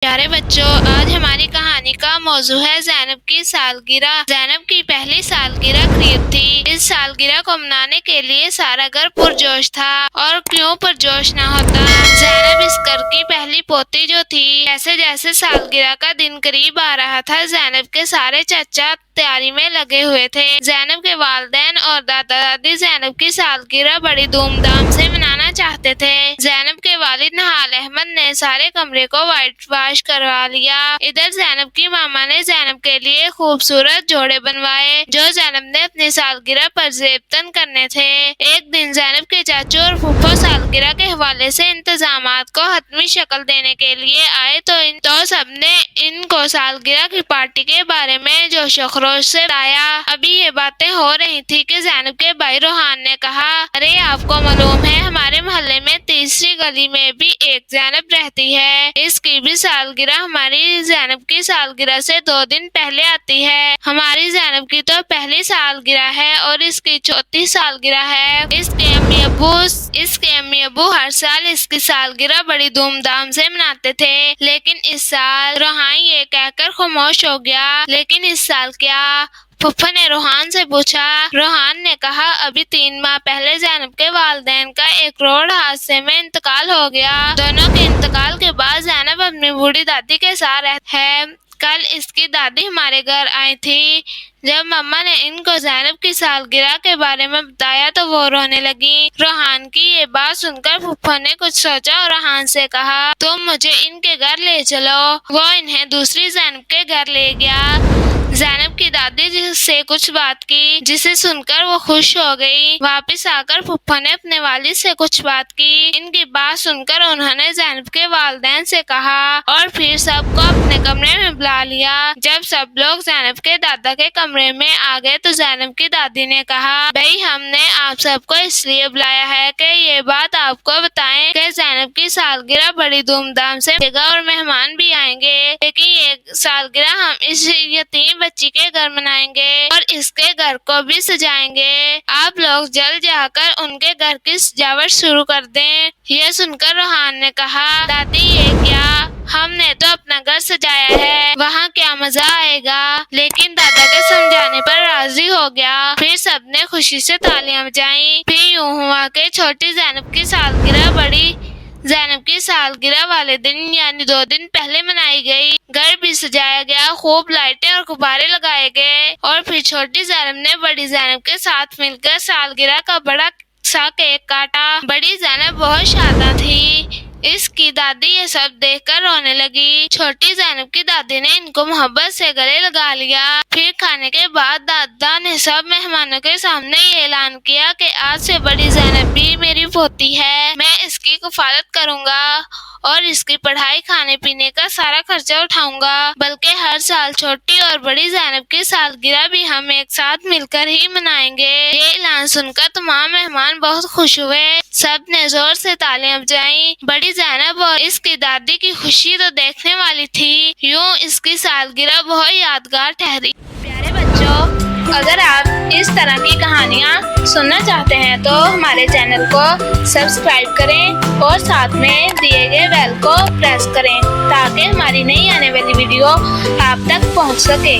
پیارے بچوں، آج ہماری کہانی کا موضوع ہے زینب کی سالگرہ۔ زینب کی پہلی سالگرہ قریب تھی۔ اس سالگرہ کو منانے کے لیے سارا گھر پرجوش تھا، اور کیوں پرجوش نہ ہوتا۔ زینب اس گھر کی پہلی پوتی جو تھی۔ جیسے جیسے سالگرہ کا دن قریب آ رہا تھا، زینب کے سارے چچا تیاری میں لگے ہوئے تھے۔ زینب کے والدین اور دادا دادی زینب کی سالگرہ بڑی دھوم دھام سے منانا چاہتے تھے۔ زینب کے والد نہال احمد نے سارے کمرے کو وائٹ واش کروا لیا۔ ادھر زینب کی ماما نے زینب کے لیے خوبصورت جوڑے بنوائے جو زینب نے اپنی سالگرہ پر زیب تن کرنے تھے۔ ایک دن زینب کے چاچو اور پھوپھو سالگرہ کے حوالے سے انتظامات کو حتمی شکل دینے کے لیے آئے تو سب نے ان کو سالگرہ کی پارٹی کے بارے میں جوش و خروش سے بتایا۔ ابھی یہ باتیں ہو رہی تھی کہ زینب کے بھائی روحان نے کہا، ارے آپ کو معلوم ہے ہمارے محلے میں تیسری گلی میں بھی ایک زینب رہتی ہے۔ اس کی بھی سالگرہ ہماری زینب کی سالگرہ سے 2 دن پہلے آتی ہے۔ ہماری زینب کی تو پہلی سالگرہ ہے اور اس کی چوتھی سالگرہ ہے۔ اس کے امی ابو ہر سال اس کی سالگرہ بڑی دھوم دھام سے مناتے تھے، لیکن اس سال روحان یہ کہہ کر خاموش ہو گیا۔ لیکن اس سال کیا؟ پھوپھو نے روحان سے پوچھا۔ روحان نے کہا، ابھی 3 ماہ پہلے زینب کے والدین کا ایک روڈ حادثے میں انتقال ہو گیا۔ دونوں کے انتقال کے بعد زینب اپنی بوڑھی دادی کے ساتھ رہتی ہے۔ کل اس کی دادی ہمارے گھر آئی تھی۔ جب مما نے ان کو زینب کی سالگرہ کے بارے میں بتایا تو وہ رونے لگی۔ روحان کی یہ بات سن کر پھوپھو نے کچھ سوچا اور روحان سے کہا، تم مجھے ان کے گھر لے چلو۔ وہ انہیں دوسری زینب کے گھر لے گیا۔ زینب کی دادی سے کچھ بات کی جسے سن کر وہ خوش ہو گئی۔ واپس آ کر پھوپھو نے اپنے والد سے کچھ بات کی۔ ان کی بات سن کر انہوں نے زینب کے والدین سے کہا اور پھر سب کو اپنے کمرے میں بلا لیا۔ جب سب لوگ زینب کے دادا کے کمرے میں آ گئے تو زینب کی دادی نے کہا، بھائی ہم نے آپ سب کو اس لیے بلایا ہے کہ یہ بات آپ کو بتائیں کہ زینب کی سالگرہ بڑی دھوم دھام سے منائے گا اور مہمان بھی آئیں گے، لیکن یہ سالگرہ ہم اس یتیم بچی کے گھر منائیں گے اور اس کے گھر کو بھی سجائیں گے۔ آپ لوگ جلد جا کر ان کے گھر کی سجاوٹ شروع کر دیں۔ یہ سن کر روحان نے کہا، دادی یہ کیا؟ ہم نے تو اپنا گھر سجایا ہے، وہاں کیا مزہ آئے گا؟ لیکن دادا کے سمجھانے پر راضی ہو گیا۔ پھر سب نے خوشی سے تالیاں بجائیں۔ پھر یوں ہوا کہ چھوٹی زینب کی سالگرہ بڑی زینب کی سالگرہ والے دن یعنی 2 دن پہلے منائی گئی۔ گھر بھی سجایا گیا، خوب لائٹیں اور غبارے لگائے گئے، اور پھر چھوٹی زینب نے بڑی زینب کے ساتھ مل کر سالگرہ کا بڑا سا کیک کاٹا۔ بڑی زینب بہت شاداب تھی۔ اس کی دادی یہ سب دیکھ کر رونے لگی۔ چھوٹی زینب کی دادی نے ان کو محبت سے گلے لگا لیا۔ پھر کھانے کے بعد دادا نے سب مہمانوں کے سامنے یہ اعلان کیا کہ آج سے بڑی زینب بھی میری پوتی ہے۔ میں اس کی کفالت کروں گا اور اس کی پڑھائی، کھانے پینے کا سارا خرچہ اٹھاؤں گا، بلکہ ہر سال چھوٹی اور بڑی زینب کی سالگرہ بھی ہم ایک ساتھ مل کر ہی منائیں گے۔ یہ اعلان سن کر تمام مہمان بہت خوش ہوئے۔ سب نے زور سے تالیاں بجائیں۔ بڑی زینب اور اس کی دادی کی خوشی تو دیکھنے والی تھی۔ یوں اس کی سالگرہ بہت یادگار ٹھہری۔ پیارے بچوں، اگر آپ اس طرح کی کہانیاں سننا چاہتے ہیں تو ہمارے چینل کو سبسکرائب کریں اور ساتھ میں دیے گئے بیل کو پریس کریں تاکہ ہماری نئی آنے والی ویڈیو آپ تک پہنچ سکے۔